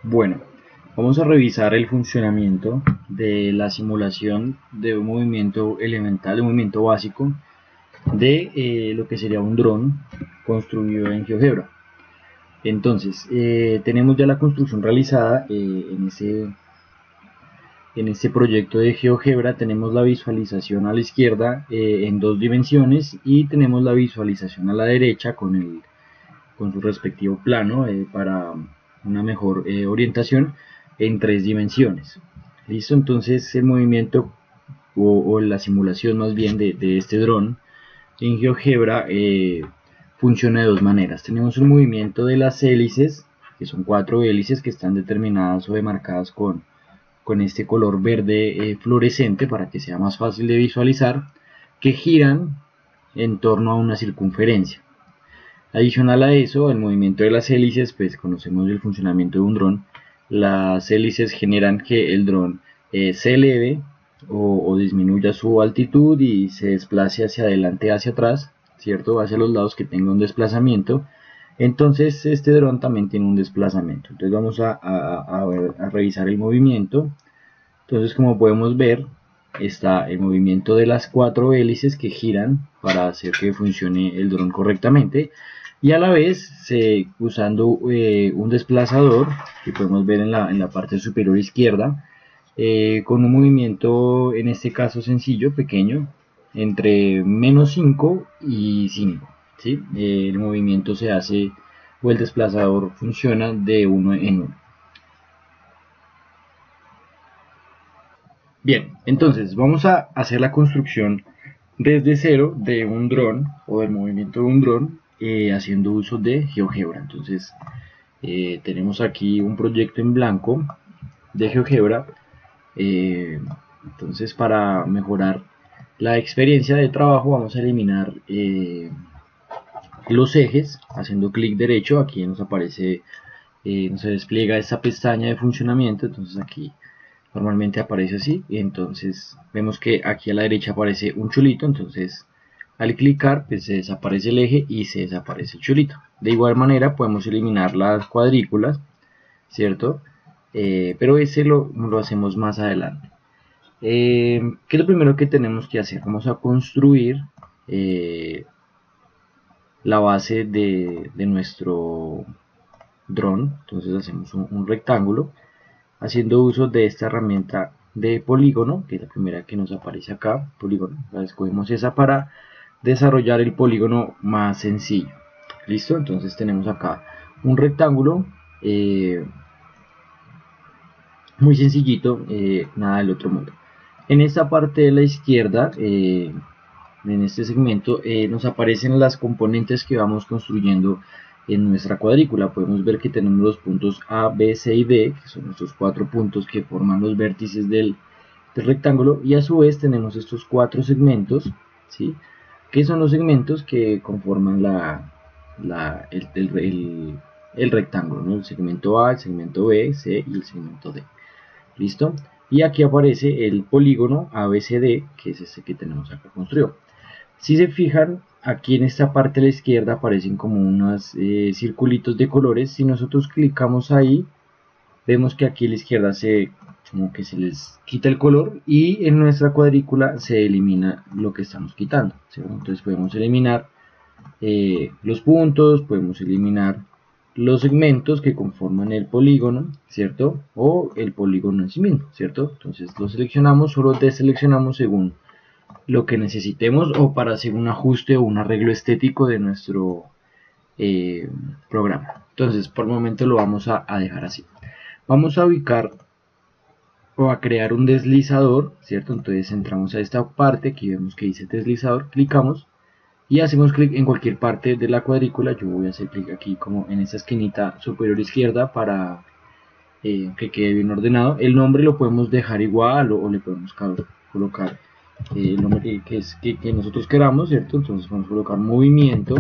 Bueno, vamos a revisar el funcionamiento de la simulación de un movimiento elemental, de un movimiento básico de lo que sería un dron construido en GeoGebra. Entonces, tenemos ya la construcción realizada en este proyecto de GeoGebra. Tenemos la visualización a la izquierda en 2 dimensiones y tenemos la visualización a la derecha con su respectivo plano para una mejor orientación en 3 dimensiones. Listo, entonces el movimiento o la simulación más bien de este dron en GeoGebra funciona de 2 maneras. Tenemos un movimiento de las hélices, que son 4 hélices que están determinadas o demarcadas con este color verde fluorescente para que sea más fácil de visualizar, que giran en torno a una circunferencia. Adicional a eso, el movimiento de las hélices, pues conocemos el funcionamiento de un dron. Las hélices generan que el dron se eleve o disminuya su altitud y se desplace hacia adelante, hacia atrás, ¿cierto? Hacia los lados, que tenga un desplazamiento. Entonces este dron también tiene un desplazamiento. Entonces vamos a revisar el movimiento. Entonces, como podemos ver, está el movimiento de las 4 hélices que giran para hacer que funcione el dron correctamente, y a la vez usando un desplazador que podemos ver en la parte superior izquierda, con un movimiento en este caso sencillo, pequeño, entre -5 y 5, ¿sí? El movimiento se hace, o el desplazador funciona de 1 en 1. Bien, entonces vamos a hacer la construcción desde cero de un dron o del movimiento de un dron haciendo uso de GeoGebra. Entonces tenemos aquí un proyecto en blanco de GeoGebra. Entonces, para mejorar la experiencia de trabajo, vamos a eliminar los ejes haciendo clic derecho. Aquí nos aparece, nos despliega esta pestaña de funcionamiento. Entonces aquí normalmente aparece así, y entonces vemos que aquí a la derecha aparece un chulito. Entonces al clicar pues se desaparece el eje y se desaparece el chulito. De igual manera podemos eliminar las cuadrículas, ¿cierto? Pero ese lo hacemos más adelante. ¿Qué es lo primero que tenemos que hacer? Vamos a construir la base de nuestro dron. Entonces hacemos un rectángulo haciendo uso de esta herramienta de polígono, que es la primera que nos aparece acá, polígono. Escogemos esa para desarrollar el polígono más sencillo. Listo, entonces tenemos acá un rectángulo muy sencillito, nada del otro mundo. En esta parte de la izquierda, en este segmento, nos aparecen las componentes que vamos construyendo en nuestra cuadrícula. Podemos ver que tenemos los puntos A, B, C y D, que son estos 4 puntos que forman los vértices del rectángulo, y a su vez tenemos estos 4 segmentos, ¿sí? Que son los segmentos que conforman el rectángulo, ¿no? El segmento A, el segmento B, C y el segmento D. ¿Listo? Y aquí aparece el polígono ABCD, que es este que tenemos acá construido. Si se fijan, aquí en esta parte de la izquierda aparecen como unos circulitos de colores. Si nosotros clicamos ahí, vemos que aquí a la izquierda como que se les quita el color, y en nuestra cuadrícula se elimina lo que estamos quitando, ¿sí? Entonces podemos eliminar los puntos, podemos eliminar los segmentos que conforman el polígono, ¿cierto? O el polígono en sí mismo, ¿cierto? Entonces lo seleccionamos, solo deseleccionamos según lo que necesitemos o para hacer un ajuste o un arreglo estético de nuestro programa. Entonces por el momento lo vamos a dejar así. Vamos a ubicar o a crear un deslizador, ¿cierto? Entonces entramos a esta parte, aquí vemos que dice deslizador, clicamos y hacemos clic en cualquier parte de la cuadrícula. Yo voy a hacer clic aquí como en esta esquinita superior izquierda para que quede bien ordenado. El nombre lo podemos dejar igual o le podemos colocar el nombre que nosotros queramos, ¿cierto? Entonces vamos a colocar movimiento,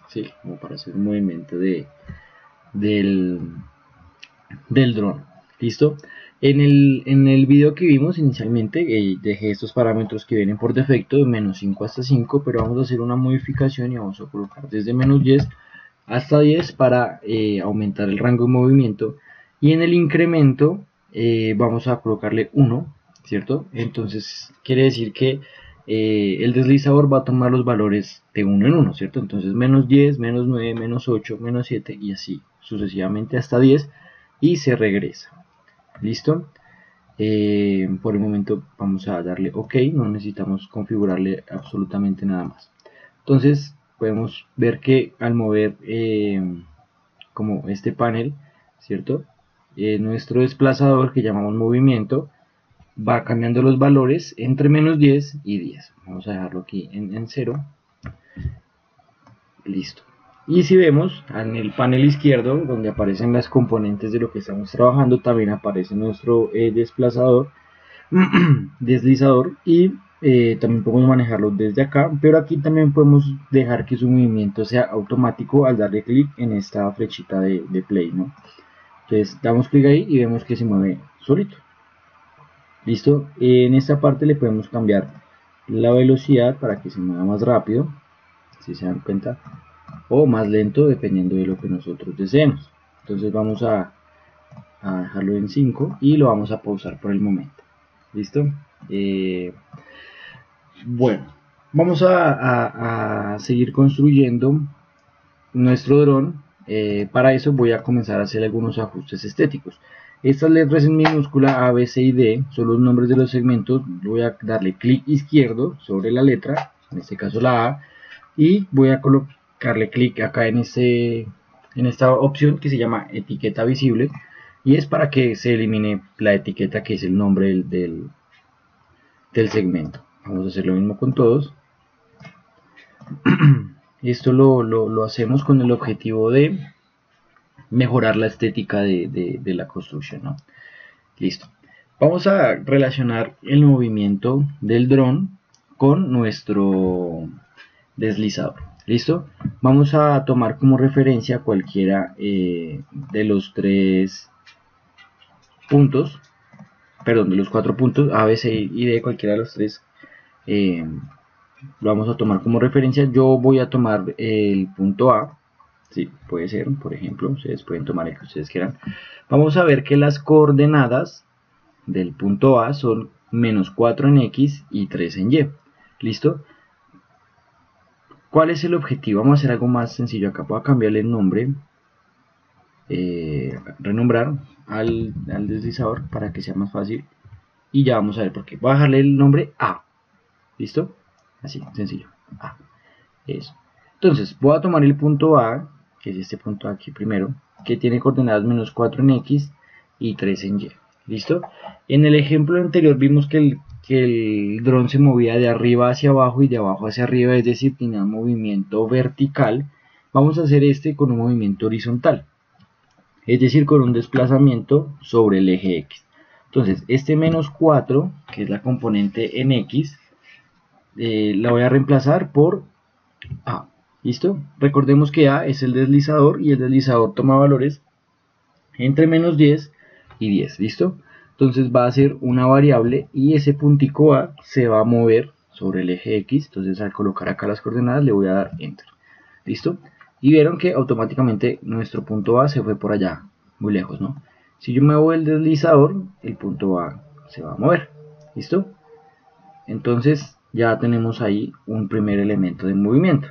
¿sí? Como para hacer un movimiento del dron. ¿Listo? En el video que vimos inicialmente dejé estos parámetros que vienen por defecto de -5 hasta 5, pero vamos a hacer una modificación y vamos a colocar desde -10 hasta 10 para aumentar el rango de movimiento Y en el incremento vamos a colocarle 1, ¿cierto? Entonces quiere decir que el deslizador va a tomar los valores de 1 en 1, ¿cierto? Entonces menos 10, menos 9, menos 8, menos 7 y así sucesivamente hasta 10 y se regresa. ¿Listo? Por el momento vamos a darle OK, no necesitamos configurarle absolutamente nada más. Entonces podemos ver que al mover como este panel, ¿cierto? Nuestro desplazador que llamamos movimiento va cambiando los valores entre menos 10 y 10. Vamos a dejarlo aquí en 0. Listo. Y si vemos en el panel izquierdo, donde aparecen las componentes de lo que estamos trabajando, también aparece nuestro desplazador, deslizador, y también podemos manejarlo desde acá, pero aquí también podemos dejar que su movimiento sea automático al darle clic en esta flechita de play, ¿no? Entonces damos clic ahí y vemos que se mueve solito. Listo. En esta parte le podemos cambiar la velocidad para que se mueva más rápido, si se dan cuenta, o más lento dependiendo de lo que nosotros deseemos. Entonces vamos a dejarlo en 5 y lo vamos a pausar por el momento. Listo. Bueno, vamos a seguir construyendo nuestro dron. Para eso voy a comenzar a hacer algunos ajustes estéticos. Estas letras en minúscula A, B, C y D son los nombres de los segmentos. Voy a darle clic izquierdo sobre la letra, en este caso la A, y voy a colocarle clic acá en esta opción que se llama etiqueta visible, y es para que se elimine la etiqueta que es el nombre del segmento. Vamos a hacer lo mismo con todos. Esto lo hacemos con el objetivo de mejorar la estética de la construcción, ¿no? Listo. Vamos a relacionar el movimiento del dron con nuestro deslizador. ¿Listo? Vamos a tomar como referencia cualquiera de los 3 puntos, perdón, de los 4 puntos A, B, C y D, cualquiera de los 3 lo vamos a tomar como referencia. Yo voy a tomar el punto A. Sí, puede ser, por ejemplo, ustedes pueden tomar el que ustedes quieran. Vamos a ver que las coordenadas del punto A son menos 4 en X y 3 en Y. ¿Listo? ¿Cuál es el objetivo? Vamos a hacer algo más sencillo acá. Voy a cambiarle el nombre, renombrar al deslizador para que sea más fácil. Y ya vamos a ver por qué. Voy a dejarle el nombre A. ¿Listo? Así, sencillo. A. Eso. Entonces, voy a tomar el punto A, que es este punto aquí primero, que tiene coordenadas menos 4 en X y 3 en Y. ¿Listo? En el ejemplo anterior vimos que el dron se movía de arriba hacia abajo y de abajo hacia arriba, es decir, tenía un movimiento vertical. Vamos a hacer este con un movimiento horizontal, es decir, con un desplazamiento sobre el eje X. Entonces, este menos 4, que es la componente en X, la voy a reemplazar por A. ¿Listo? Recordemos que A es el deslizador y el deslizador toma valores entre menos 10 y 10. ¿Listo? Entonces va a ser una variable y ese puntico A se va a mover sobre el eje X. Entonces al colocar acá las coordenadas le voy a dar Enter. ¿Listo? Y vieron que automáticamente nuestro punto A se fue por allá, muy lejos, ¿no? Si yo muevo el deslizador, el punto A se va a mover. ¿Listo? Entonces ya tenemos ahí un primer elemento de movimiento.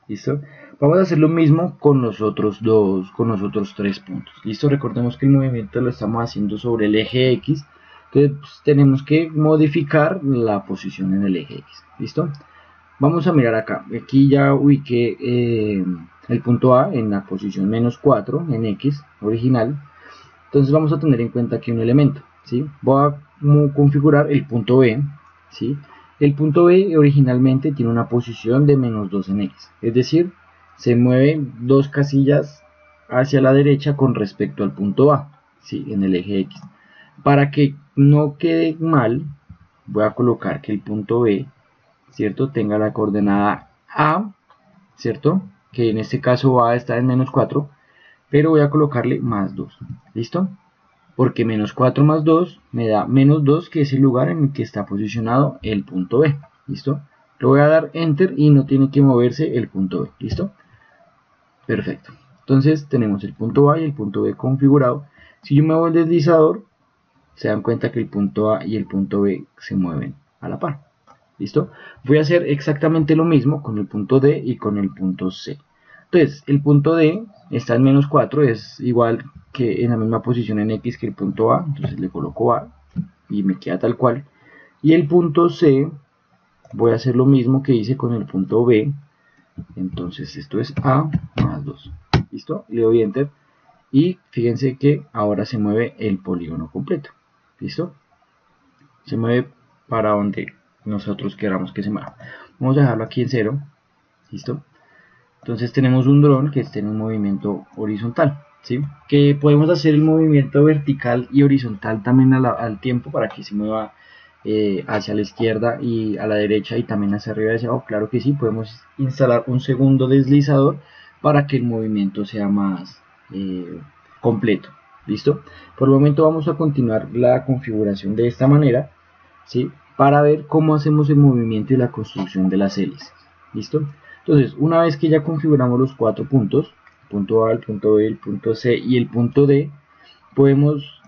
¿Listo? Vamos a hacer lo mismo con los otros 3 puntos. ¿Listo? Recordemos que el movimiento lo estamos haciendo sobre el eje X. Entonces pues, tenemos que modificar la posición en el eje X. ¿Listo? Vamos a mirar acá. Aquí ya ubiqué el punto A en la posición menos 4 en X original. Entonces vamos a tener en cuenta aquí un elemento. ¿Sí? Voy a configurar el punto B. ¿Sí? El punto B originalmente tiene una posición de menos 2 en X, es decir, se mueve 2 casillas hacia la derecha con respecto al punto A, ¿sí? En el eje X. Para que no quede mal, voy a colocar que el punto B, ¿cierto?, tenga la coordenada A, ¿cierto?, que en este caso A está en menos 4, pero voy a colocarle más 2, ¿listo? Porque menos 4 más 2 me da menos 2, que es el lugar en el que está posicionado el punto B. ¿Listo? Le voy a dar Enter y no tiene que moverse el punto B. ¿Listo? Perfecto. Entonces tenemos el punto A y el punto B configurado. Si yo muevo el deslizador, se dan cuenta que el punto A y el punto B se mueven a la par. ¿Listo? Voy a hacer exactamente lo mismo con el punto D y con el punto C. Entonces, el punto D está en menos 4, es igual que en la misma posición en X que el punto A, entonces le coloco A y me queda tal cual. Y el punto C, voy a hacer lo mismo que hice con el punto B, entonces esto es A más 2. ¿Listo? Le doy Enter y fíjense que ahora se mueve el polígono completo. ¿Listo? Se mueve para donde nosotros queramos que se mueva. Vamos a dejarlo aquí en 0. ¿Listo? Entonces tenemos un dron que está en un movimiento horizontal, ¿sí? Que podemos hacer el movimiento vertical y horizontal también al tiempo para que se mueva hacia la izquierda y a la derecha y también hacia arriba y hacia abajo. Claro que sí, podemos instalar un segundo deslizador para que el movimiento sea más completo. ¿Listo? Por el momento vamos a continuar la configuración de esta manera, ¿sí? Para ver cómo hacemos el movimiento y la construcción de las hélices. ¿Listo? Entonces, una vez que ya configuramos los 4 puntos, el punto A, el punto B, el punto C y el punto D, podemos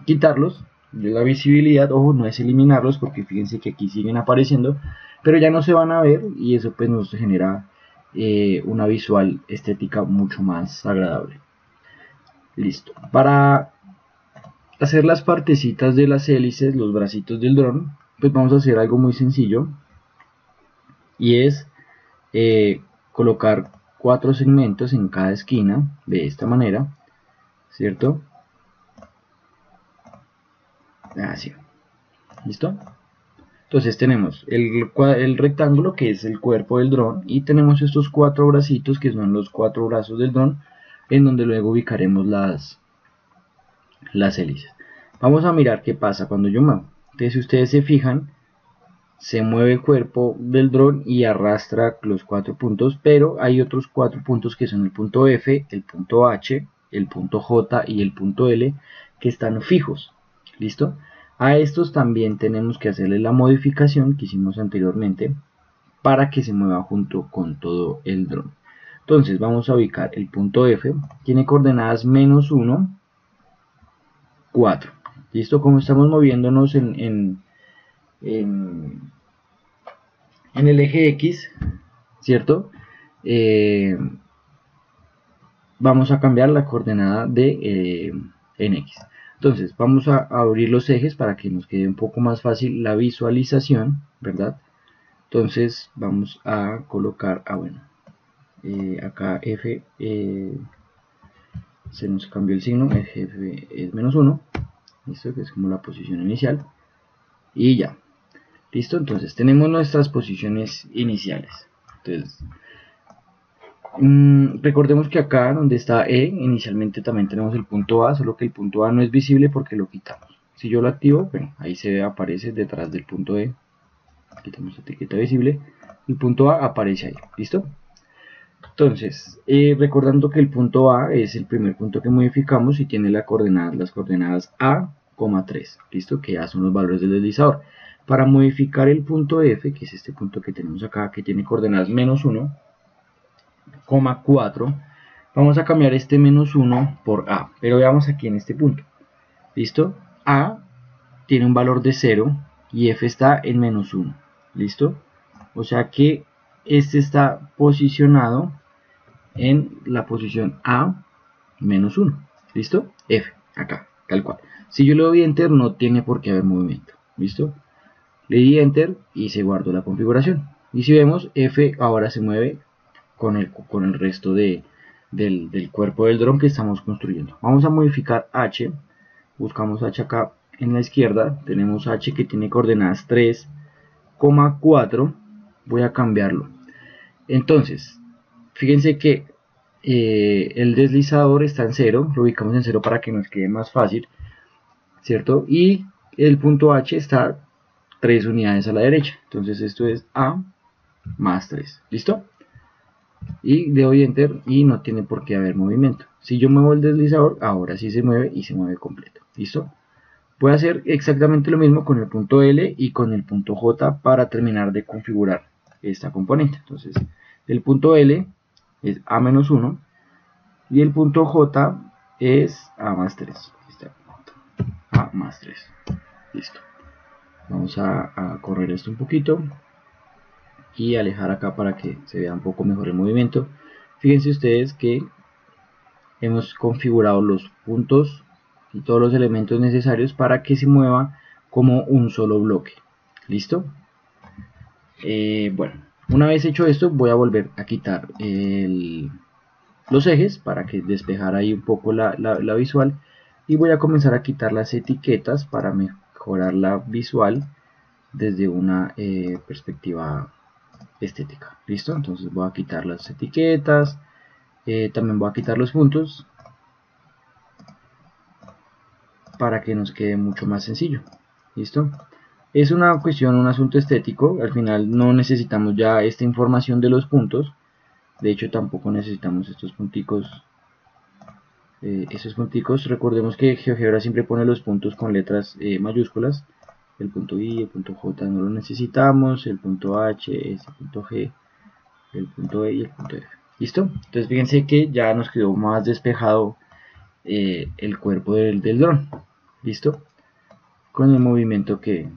quitarlos de la visibilidad. Ojo, no es eliminarlos porque fíjense que aquí siguen apareciendo, pero ya no se van a ver y eso pues nos genera una visual estética mucho más agradable. Listo. Para hacer las partecitas de las hélices, los bracitos del dron, pues vamos a hacer algo muy sencillo y es colocar 4 segmentos en cada esquina de esta manera, ¿cierto? Así. ¿Listo? Entonces tenemos el rectángulo que es el cuerpo del dron y tenemos estos 4 bracitos que son los 4 brazos del dron en donde luego ubicaremos las hélices. Vamos a mirar qué pasa cuando yo muevo. Entonces si ustedes se fijan, se mueve el cuerpo del dron y arrastra los 4 puntos, pero hay otros 4 puntos que son el punto F, el punto H, el punto J y el punto L que están fijos. ¿Listo? A estos también tenemos que hacerle la modificación que hicimos anteriormente para que se mueva junto con todo el dron. Entonces vamos a ubicar el punto F, tiene coordenadas -1, 4. ¿Listo? Como estamos moviéndonos en el eje X, ¿cierto? Vamos a cambiar la coordenada de en X. Entonces vamos a abrir los ejes para que nos quede un poco más fácil la visualización, ¿verdad? Entonces vamos a colocar, acá F, se nos cambió el signo, F es -1, listo, que es como la posición inicial, y ya, listo. Entonces tenemos nuestras posiciones iniciales. Entonces recordemos que acá donde está E, inicialmente también tenemos el punto A, solo que el punto A no es visible porque lo quitamos. Si yo lo activo, bueno, ahí aparece detrás del punto E, quitamos la etiqueta visible, el punto A aparece ahí, ¿listo? Entonces, recordando que el punto A es el primer punto que modificamos y tiene las coordenadas A, 3, ¿listo? Que ya son los valores del deslizador. Para modificar el punto F, que es este punto que tenemos acá, que tiene coordenadas -1, 4, vamos a cambiar este -1 por A, pero veamos aquí en este punto, ¿listo? A tiene un valor de 0 y F está en -1, ¿listo? O sea que este está posicionado en la posición A -1, ¿listo? F, acá, tal cual. Si yo le doy Enter no tiene por qué haber movimiento, ¿listo? Le di Enter y se guardó la configuración. Y si vemos, F ahora se mueve con el resto del cuerpo del dron que estamos construyendo. Vamos a modificar H, buscamos H acá en la izquierda, tenemos H que tiene coordenadas 3, 4, voy a cambiarlo. Entonces, fíjense que el deslizador está en 0, lo ubicamos en 0 para que nos quede más fácil, ¿cierto? Y el punto H está 3 unidades a la derecha, entonces esto es A más 3, ¿listo? Y le doy Enter y no tiene por qué haber movimiento. Si yo muevo el deslizador, ahora sí se mueve y se mueve completo, ¿listo? Voy a hacer exactamente lo mismo con el punto L y con el punto J para terminar de configurar esta componente. Entonces, el punto L es A-1 y el punto J es A más 3. A más 3. Listo. Vamos a correr esto un poquito y alejar acá para que se vea un poco mejor el movimiento. Fíjense ustedes que hemos configurado los puntos y todos los elementos necesarios para que se mueva como un solo bloque. ¿Listo? Bueno, una vez hecho esto, voy a volver a quitar los ejes para que despejar ahí un poco la visual, y voy a comenzar a quitar las etiquetas para mejorar la visual desde una perspectiva estética. ¿Listo? Entonces voy a quitar las etiquetas, también voy a quitar los puntos para que nos quede mucho más sencillo. ¿Listo? Es una cuestión, un asunto estético. Al final no necesitamos ya esta información de los puntos. De hecho, tampoco necesitamos estos punticos. Esos punticos, recordemos que GeoGebra siempre pone los puntos con letras mayúsculas. El punto I, el punto J no lo necesitamos. El punto H, el punto G, el punto E y el punto F. ¿Listo? Entonces fíjense que ya nos quedó más despejado el cuerpo del dron. ¿Listo? Con el movimiento que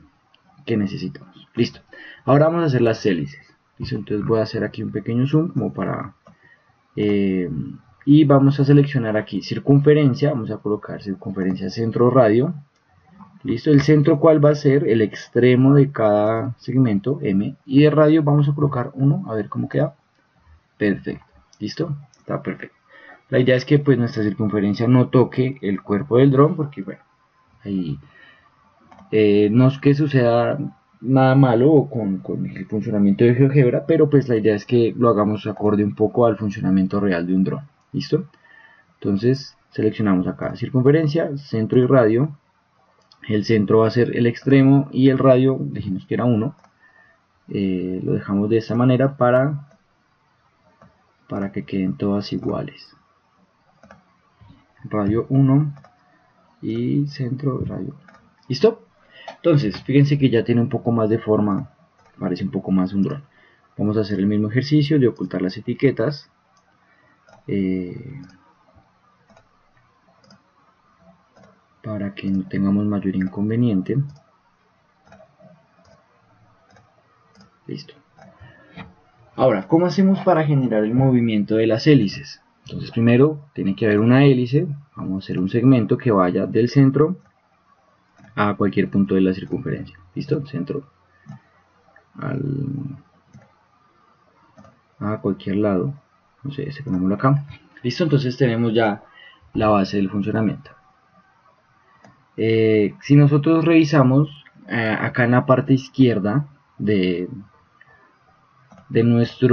necesitamos. Listo. Ahora vamos a hacer las hélices. ¿Listo? Entonces voy a hacer aquí un pequeño zoom como para... y vamos a seleccionar aquí circunferencia. Vamos a colocar circunferencia centro radio. ¿Listo? El centro, ¿cuál va a ser? El extremo de cada segmento, M. Y de radio vamos a colocar 1, a ver cómo queda. Perfecto. ¿Listo? Está perfecto. La idea es que pues nuestra circunferencia no toque el cuerpo del dron, porque bueno, ahí no es que suceda nada malo con el funcionamiento de GeoGebra, pero pues la idea es que lo hagamos acorde un poco al funcionamiento real de un dron. ¿Listo? Entonces seleccionamos acá circunferencia, centro y radio. El centro va a ser el extremo y el radio, dijimos que era 1. Lo dejamos de esta manera para que queden todas iguales. Radio 1 y centro radio. ¿Listo? Entonces, fíjense que ya tiene un poco más de forma, parece un poco más un dron. Vamos a hacer el mismo ejercicio de ocultar las etiquetas. Para que no tengamos mayor inconveniente. Listo. Ahora, ¿cómo hacemos para generar el movimiento de las hélices? Entonces, primero tiene que haber una hélice. Vamos a hacer un segmento que vaya del centro a cualquier punto de la circunferencia. ¿Listo? Centro a cualquier lado. No sé, pongámoslo acá. Listo, entonces tenemos ya la base del funcionamiento. Si nosotros revisamos acá en la parte izquierda de nuestra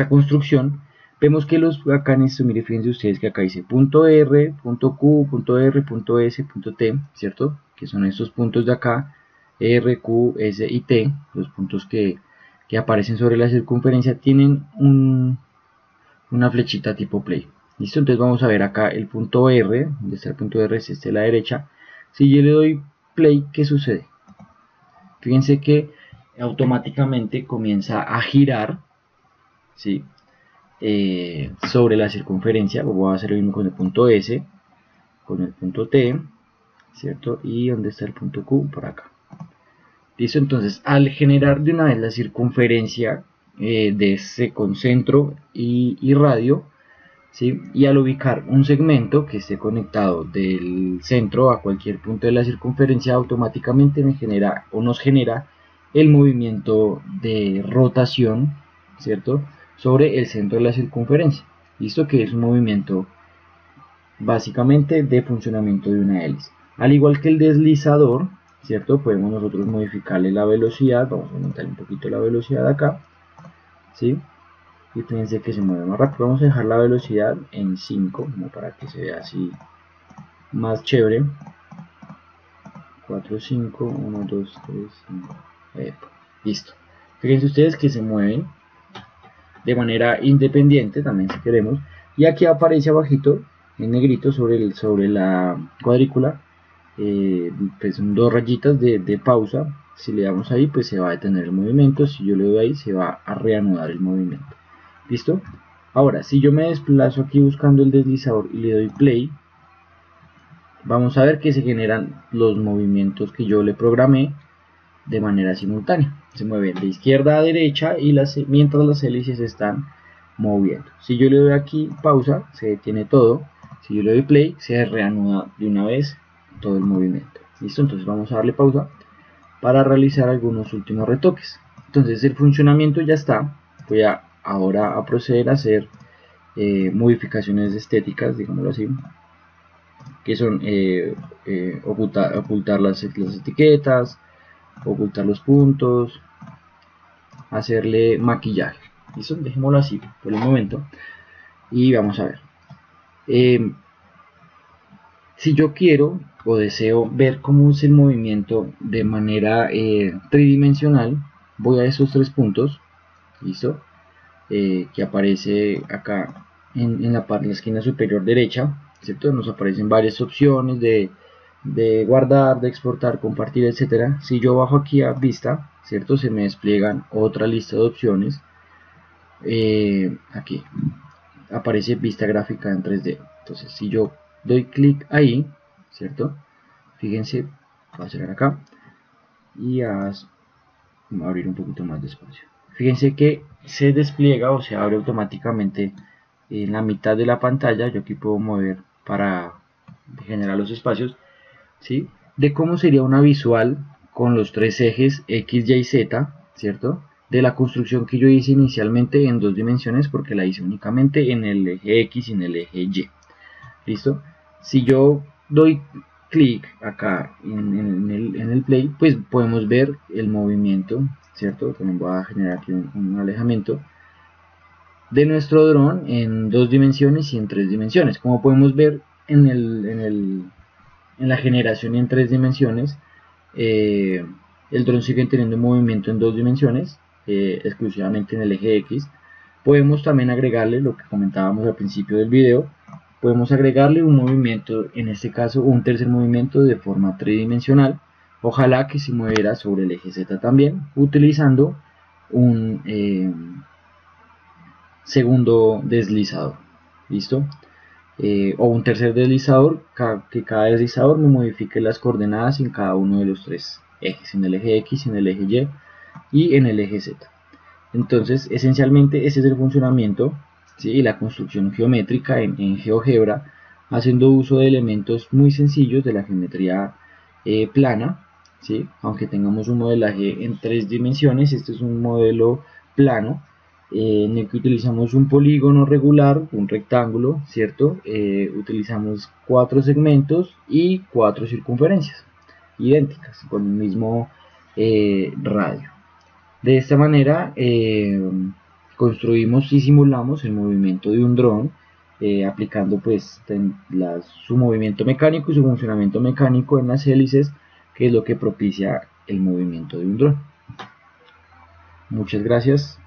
construcción, vemos que acá en esto, miren, fíjense ustedes que acá dice punto R, punto Q, punto R, punto S, punto T, ¿cierto? Que son estos puntos de acá, R, Q, S y T, los puntos que aparecen sobre la circunferencia, tienen una flechita tipo play. ¿Listo? Entonces vamos a ver acá el punto R, donde está el punto R, es este a la derecha. Si yo le doy play, ¿qué sucede? Fíjense que automáticamente comienza a girar, ¿sí? Sobre la circunferencia. Voy a hacer lo mismo con el punto S, con el punto T, ¿cierto? Y donde está el punto Q, por acá. ¿Listo? Entonces, al generar de una vez la circunferencia de ese con centro y radio, ¿sí? Y al ubicar un segmento que esté conectado del centro a cualquier punto de la circunferencia, automáticamente nos genera el movimiento de rotación, ¿cierto? Sobre el centro de la circunferencia. ¿Listo? Que es un movimiento básicamente de funcionamiento de una hélice. Al igual que el deslizador, ¿cierto? Podemos nosotros modificarle la velocidad. Vamos a aumentar un poquito la velocidad acá, ¿sí? Y fíjense que se mueve más rápido. Vamos a dejar la velocidad en 5, como para que se vea así más chévere. 4, 5, 1, 2, 3, 5. Listo. Fíjense ustedes que se mueven de manera independiente también, si queremos. Y aquí aparece abajito en negrito sobre la cuadrícula, pues son dos rayitas de pausa. Si le damos ahí, pues se va a detener el movimiento. Si yo le doy ahí, se va a reanudar el movimiento. ¿Listo? Ahora, si yo me desplazo aquí buscando el deslizador y le doy play, vamos a ver que se generan los movimientos que yo le programé de manera simultánea. Se mueven de izquierda a derecha y mientras las hélices están moviendo. Si yo le doy aquí pausa, se detiene todo. Si yo le doy play, se reanuda de una vez todo el movimiento. ¿Listo? Entonces vamos a darle pausa para realizar algunos últimos retoques. Entonces el funcionamiento ya está. Voy ahora a proceder a hacer modificaciones estéticas, digámoslo así, que son ocultar las etiquetas, ocultar los puntos, hacerle maquillaje. ¿Listo? Dejémoslo así por el momento y vamos a ver. Si yo quiero o deseo ver cómo es el movimiento de manera tridimensional, voy a esos tres puntos, ¿listo? Que aparece acá en la esquina superior derecha, ¿cierto? Nos aparecen varias opciones de guardar, de exportar, compartir, etcétera. Si yo bajo aquí a vista, ¿cierto? Se me despliegan otra lista de opciones. Aquí aparece vista gráfica en 3D. Entonces, si yo doy clic ahí, ¿cierto? Fíjense, voy a cerrar acá y voy a abrir un poquito más despacio. Fíjense que se despliega o se abre automáticamente en la mitad de la pantalla. Yo aquí puedo mover para generar los espacios, ¿sí? De cómo sería una visual con los tres ejes X, Y, Z, ¿cierto? De la construcción que yo hice inicialmente en dos dimensiones, porque la hice únicamente en el eje X y en el eje Y. ¿Listo? Si yo doy clic acá en el play, pues podemos ver el movimiento, ¿cierto? También voy a generar aquí un alejamiento de nuestro dron en dos dimensiones y en tres dimensiones. Como podemos ver en la generación en tres dimensiones, el dron sigue teniendo un movimiento en dos dimensiones, exclusivamente en el eje X. Podemos también agregarle lo que comentábamos al principio del video. Podemos agregarle un movimiento, en este caso un tercer movimiento de forma tridimensional. Ojalá que se moviera sobre el eje Z también, utilizando un segundo deslizador. ¿Listo? O un tercer deslizador, que cada deslizador me modifique las coordenadas en cada uno de los tres ejes, en el eje X, en el eje Y y en el eje Z. Entonces, esencialmente ese es el funcionamiento, ¿sí? Y la construcción geométrica en GeoGebra, haciendo uso de elementos muy sencillos de la geometría plana, ¿sí? Aunque tengamos un modelaje en tres dimensiones, este es un modelo plano, en el que utilizamos un polígono regular, un rectángulo, ¿cierto? Utilizamos 4 segmentos y 4 circunferencias idénticas, con el mismo radio. De esta manera construimos y simulamos el movimiento de un dron, aplicando pues su movimiento mecánico y su funcionamiento mecánico en las hélices, que es lo que propicia el movimiento de un dron. Muchas gracias.